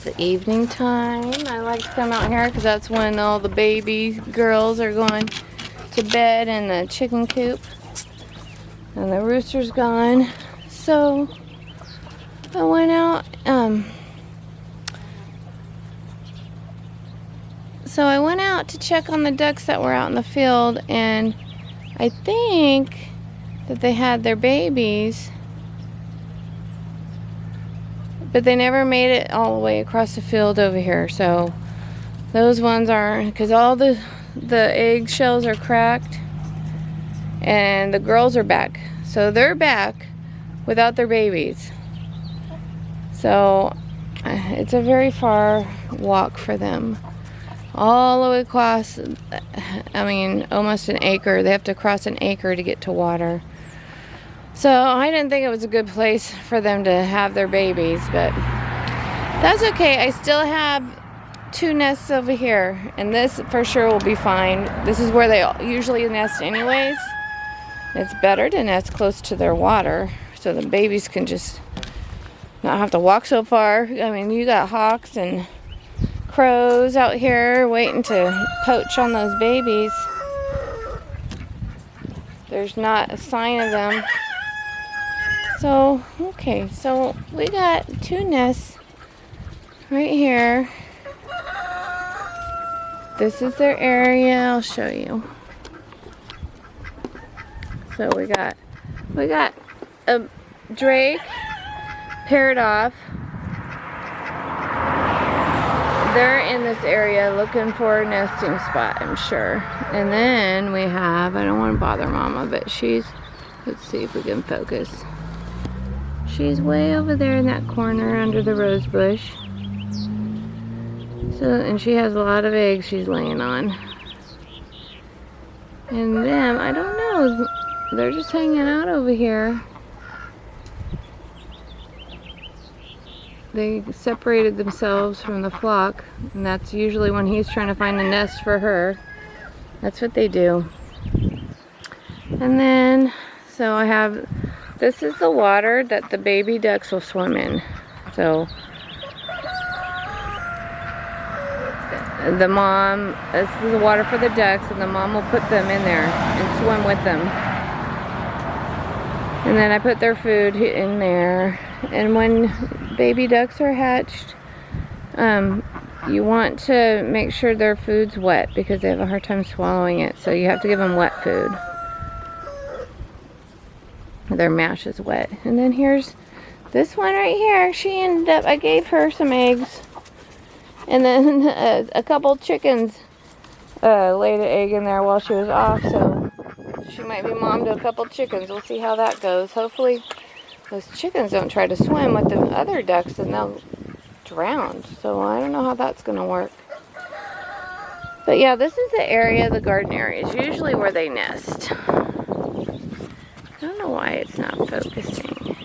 the evening time. I like to come out here because that's when all the baby girls are going to bed in the chicken coop. And the rooster's gone. So I went out, to check on the ducks that were out in the field, and I think that they had their babies, but they never made it all the way across the field over here. So those ones aren't, because all the eggshells are cracked, and the girls are back. So they're back without their babies. So it's a very far walk for them. All the way across, almost an acre. They have to cross an acre to get to water. So I didn't think it was a good place for them to have their babies, but that's okay. I still have 2 nests over here, and this for sure will be fine. This is where they usually nest anyways. It's better to nest close to their water so the babies can just not have to walk so far. I mean, you got hawks and crows out here waiting to poach on those babies. There's not a sign of them. So, okay, so we got 2 nests right here. This is their area. I'll show you. So we got a drake paired off. They're in this area looking for a nesting spot, I'm sure. And then we have, I don't want to bother Mama, but she's, let's see if we can focus. She's way over there in that corner under the rose bush. So, and she has a lot of eggs she's laying on. And them, I don't know, they're just hanging out over here. They separated themselves from the flock, and that's usually when he's trying to find a nest for her. That's what they do. And then, so I have, this is the water that the baby ducks will swim in. So, the mom, this is the water for the ducks, and the mom will put them in there and swim with them. And then I put their food in there. And when baby ducks are hatched, you want to make sure their food's wet because they have a hard time swallowing it. So you have to give them wet food. Their mash is wet. And then here's this one right here. She ended up, I gave her some eggs. And then a couple chickens laid an egg in there while she was off. So she might be mom to a couple chickens. We'll see how that goes. Hopefully those chickens don't try to swim with the other ducks and they'll drown. So I don't know how that's going to work. But yeah, this is the area, the garden area is usually where they nest. I don't know why it's not focusing.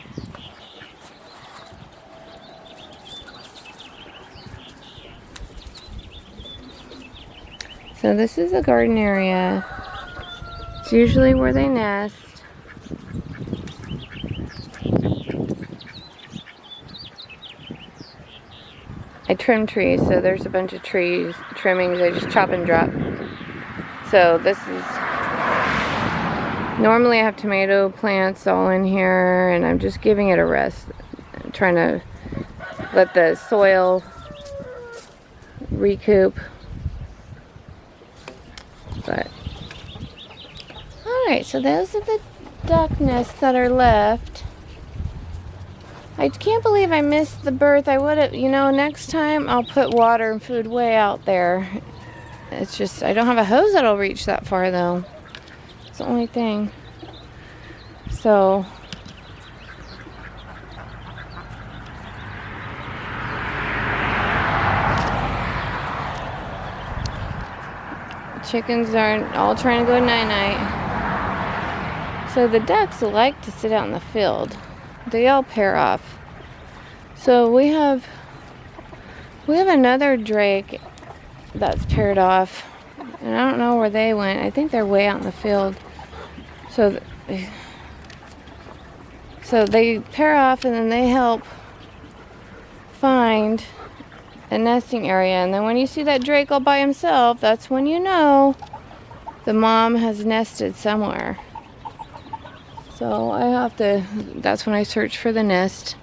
So this is the garden area. It's usually where they nest. I trim trees, so there's a bunch of trees, trimmings, I just chop and drop. So this is, normally I have tomato plants all in here, and I'm just giving it a rest. I'm trying to let the soil recoup. But, alright, so those are the duck nests that are left. I can't believe I missed the birth. I would have, next time I'll put water and food way out there. It's just, I don't have a hose that'll reach that far though. It's the only thing. So, chickens are all trying to go night-night. So the ducks like to sit out in the field. They all pair off. So we have another drake that's paired off, and I don't know where they went. I think they're way out in the field. So they pair off, and then they help find a nesting area. And then when you see that drake all by himself, that's when you know the mom has nested somewhere. So I have to, that's when I search for the nest.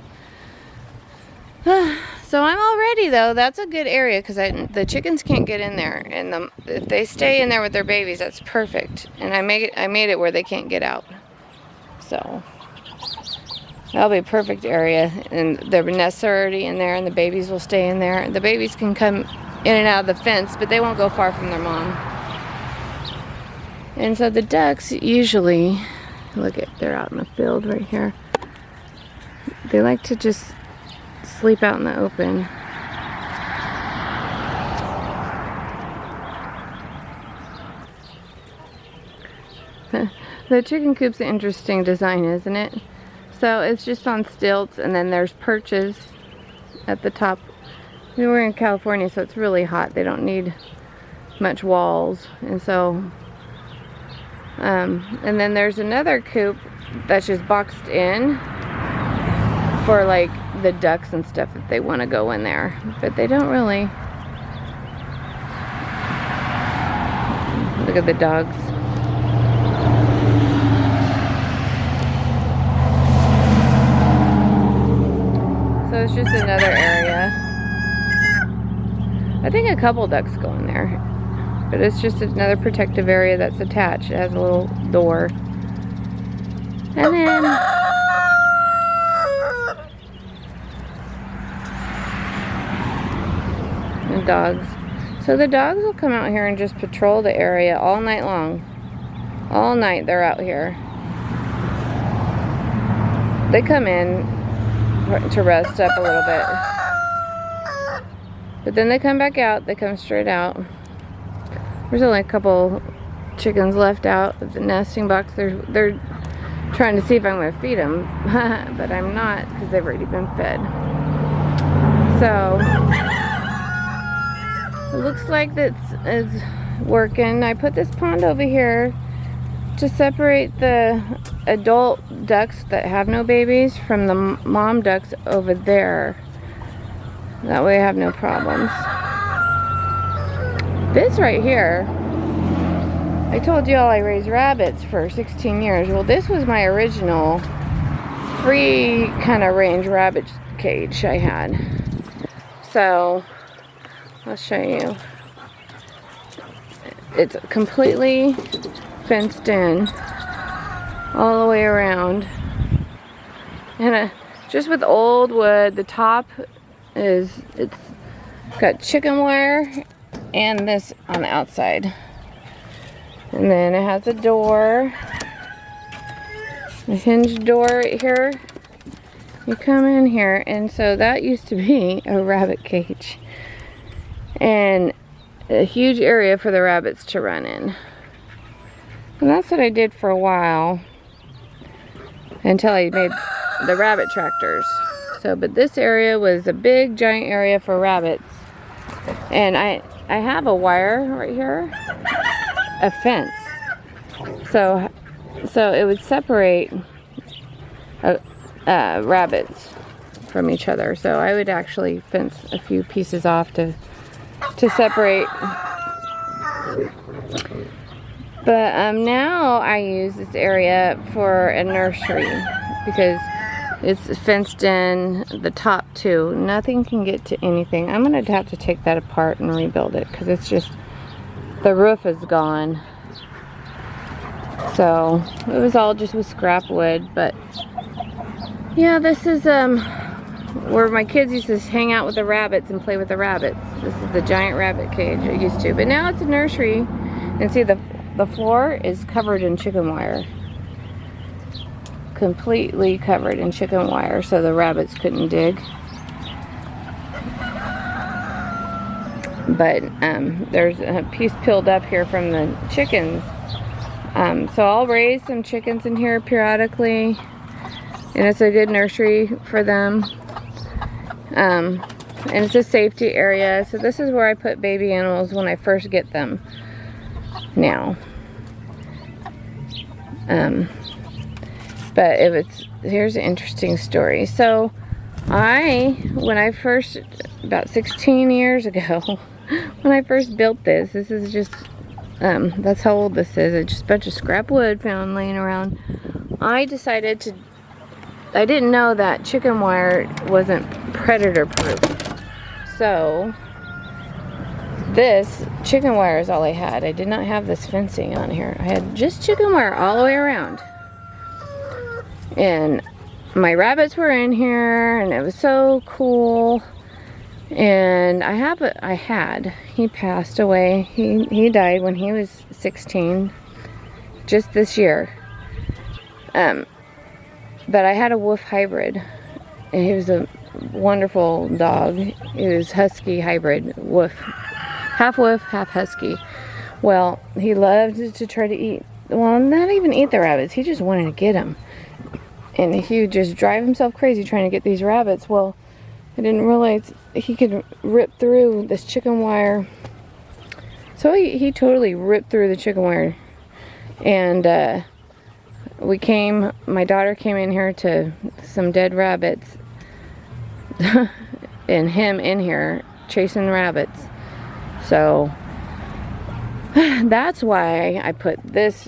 So I'm all ready though. That's a good area because the chickens can't get in there, and if they stay in there with their babies, that's perfect. And I made it where they can't get out. So that'll be a perfect area, and their nests are already in there, and the babies will stay in there. The babies can come in and out of the fence, but they won't go far from their mom. And so the ducks usually, look at, they're out in the field right here. They like to just sleep out in the open. The chicken coop's an interesting design, isn't it? So it's just on stilts, and then there's perches at the top. We're in California, so it's really hot. They don't need much walls, and so and then there's another coop that's just boxed in for like the ducks and stuff if they want to go in there, but they don't really. Look at the dogs. So it's just another area. I think a couple ducks go in there, but it's just another protective area that's attached. It has a little door. And then the dogs. So the dogs will come out here and just patrol the area all night long. All night they're out here. They come in to rest up a little bit, but then they come back out. They come straight out. There's only a couple chickens left out of the nesting box. They're trying to see if I'm going to feed them, but I'm not, because they've already been fed. So it looks like it's working. I put this pond over here to separate the adult ducks that have no babies from the mom ducks over there. That way I have no problems. This right here, I told you all I raised rabbits for 16 years. Well, this was my original free kind of range rabbit cage I had. So I'll show you. It's completely fenced in all the way around, and just with old wood. The top it's got chicken wire and this on the outside, and then it has a door, a hinged door right here. You come in here, and so that used to be a rabbit cage and a huge area for the rabbits to run in. And that's what I did for a while, until I made the rabbit tractors. So, but this area was a big giant area for rabbits. And I have a wire right here, a fence. So it would separate rabbits from each other. So I would actually fence a few pieces off to separate. But now I use this area for a nursery because it's fenced in, the top too. Nothing can get to anything. I'm going to have to take that apart and rebuild it because it's just, the roof is gone. So it was all just with scrap wood. But yeah, this is where my kids used to hang out with the rabbits and play with the rabbits. This is the giant rabbit cage I used to. But now it's a nursery. And see, the floor is covered in chicken wire. Completely covered in chicken wire, so the rabbits couldn't dig. But there's a piece peeled up here from the chickens. So I'll raise some chickens in here periodically. And it's a good nursery for them. And it's a safety area. So this is where I put baby animals when I first get them. Now, but here's an interesting story. So When I first, about 16 years ago, when I first built this is just, that's how old this is. It's just a bunch of scrap wood found laying around. I didn't know that chicken wire wasn't predator proof. So, this chicken wire is all I had. I did not have this fencing on here. I had just chicken wire all the way around. And my rabbits were in here, and it was so cool. And he passed away. He died when he was 16, just this year. But I had a wolf hybrid, and he was a wonderful dog. He was husky hybrid, wolf, half husky. Well, he loved to try to eat, well, not even eat the rabbits. He just wanted to get them. And he would just drive himself crazy trying to get these rabbits. Well, I didn't realize he could rip through this chicken wire. So he totally ripped through the chicken wire. And my daughter came in here to some dead rabbits. And him in here chasing rabbits. So that's why I put this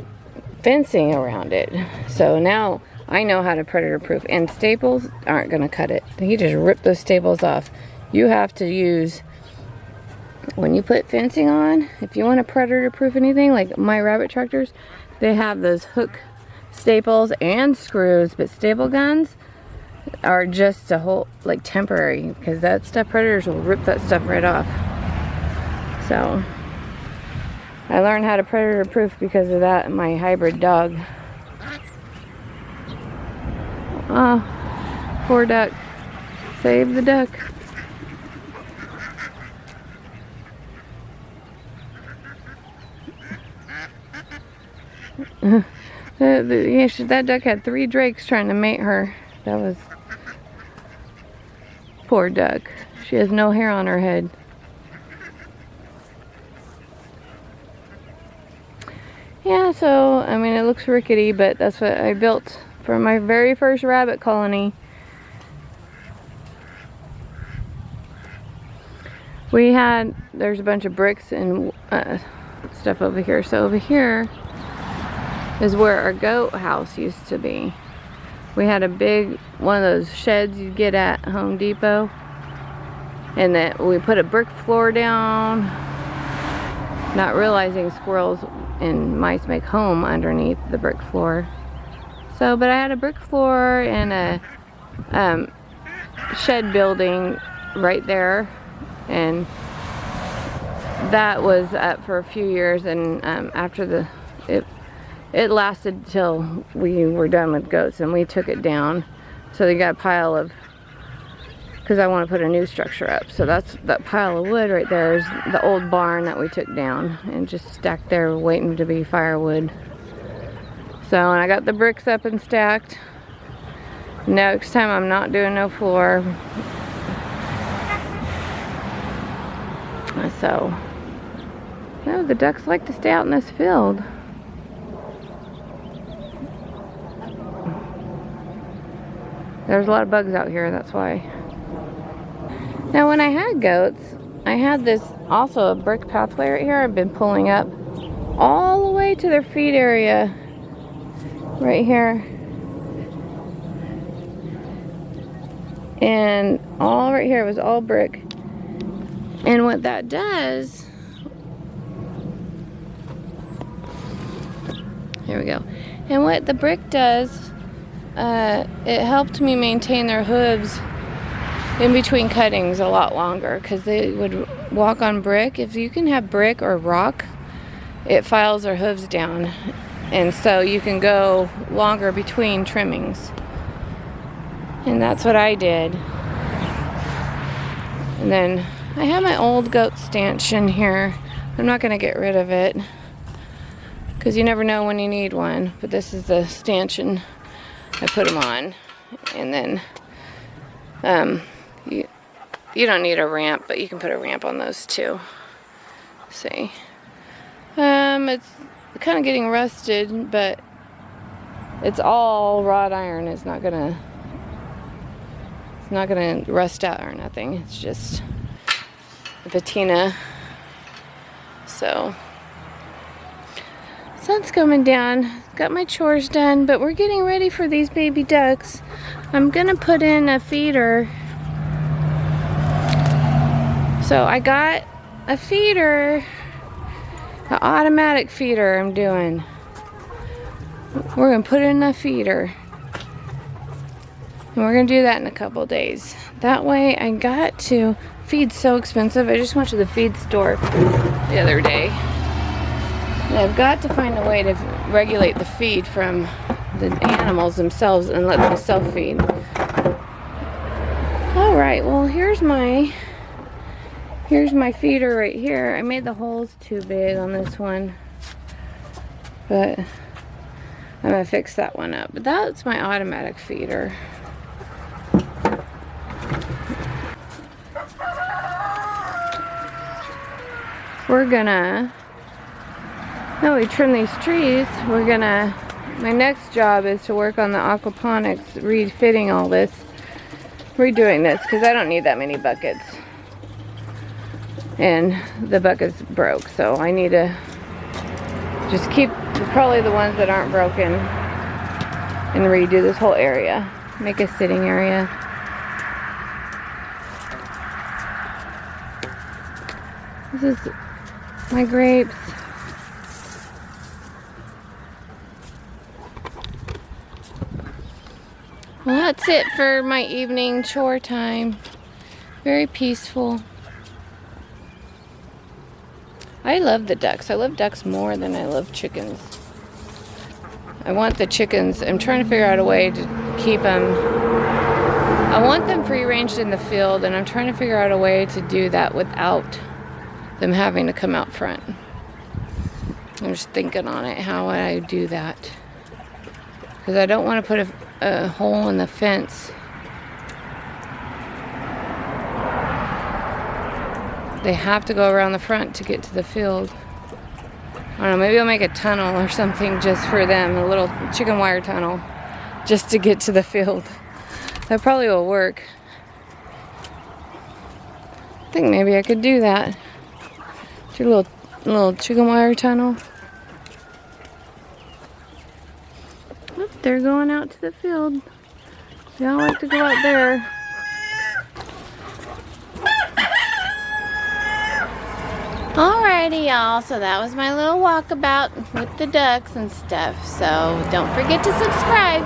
fencing around it. So now I know how to predator proof, and staples aren't going to cut it. He just ripped those staples off. You have to use, when you put fencing on, if you want to predator proof anything, like my rabbit tractors, they have those hook staples and screws, but staple guns are just a whole, like, temporary, because that stuff, predators will rip that stuff right off. So I learned how to predator proof because of that, my hybrid dog. Oh, poor duck. Save the duck. That duck had 3 drakes trying to mate her. That was... Poor duck. She has no hair on her head. Yeah, so, I mean, it looks rickety, but that's what I built for my very first rabbit colony. There's a bunch of bricks and stuff over here. So over here is where our goat house used to be. We had a big, one of those sheds you get at Home Depot. And that we put a brick floor down, not realizing squirrels and mice make home underneath the brick floor. So, but I had a brick floor and a shed building right there, and that was up for a few years. And after it lasted till we were done with goats, and we took it down. So they got a pile of, because I want to put a new structure up. So that pile of wood right there is the old barn that we took down and just stacked there waiting to be firewood. So, and I got the bricks up and stacked. Next time I'm not doing no floor. So, no, the ducks like to stay out in this field. There's a lot of bugs out here, that's why. Now when I had goats, I had this, also a brick pathway right here I've been pulling up all the way to their feed area. Right here. And all right here was all brick. And what that does, here we go. And what the brick does, it helped me maintain their hooves in between cuttings a lot longer, because they would walk on brick. If you can have brick or rock, it files their hooves down. And so you can go longer between trimmings. And that's what I did. And then I have my old goat stanchion here. I'm not going to get rid of it, because you never know when you need one. But this is the stanchion I put them on. And then you don't need a ramp, but you can put a ramp on those too. See, it's kind of getting rusted, but it's all wrought iron. It's not gonna, It's not gonna rust out or nothing. It's just a patina. So, sun's coming down. Got my chores done, but we're getting ready for these baby ducks. I'm gonna put in a feeder. So I got a feeder, an automatic feeder I'm doing. We're gonna put in a feeder. And we're gonna do that in a couple days. That way I got to, feed's so expensive. I just went to the feed store the other day. And I've got to find a way to regulate the feed from the animals themselves and let them self-feed. Alright, well here's my feeder right here. I made the holes too big on this one, but I'm gonna fix that one up. But that's my automatic feeder. We're gonna, now we trim these trees, my next job is to work on the aquaponics, refitting all this, redoing this, because I don't need that many buckets. And the bucket's broke, so I need to just keep probably the ones that aren't broken and redo this whole area. Make a sitting area. This is my grapes. Well, that's it for my evening chore time. Very peaceful. I love the ducks. I love ducks more than I love chickens. I want the chickens. I'm trying to figure out a way to keep them. I want them free ranged in the field, and I'm trying to figure out a way to do that without them having to come out front. I'm just thinking on it, how would I do that? Because I don't want to put a hole in the fence. They have to go around the front to get to the field. I don't know, maybe I'll make a tunnel or something just for them, a little chicken wire tunnel, just to get to the field. That probably will work. I think maybe I could do that. Do a little chicken wire tunnel. Oop, they're going out to the field. They all like to go out there. Alrighty, y'all, so that was my little walkabout with the ducks and stuff. So don't forget to subscribe.